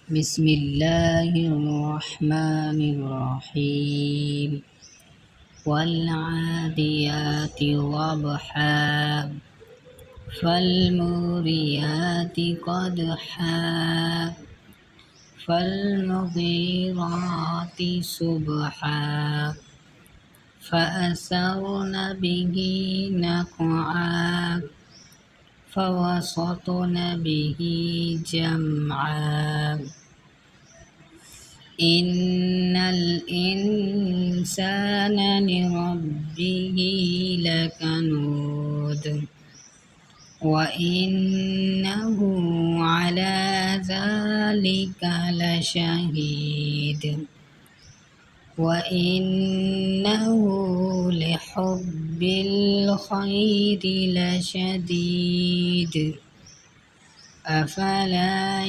بسم الله الرحمن الرحيم والعاديات ضبحا فالموريات قدحا فالمغيرات صبحا فأثرن به نقعا فوسطن به جمعا إن الإنسان لربه لكنود وإنه على ذلك لشهيد وإنه لحب الخير لشديد أفلا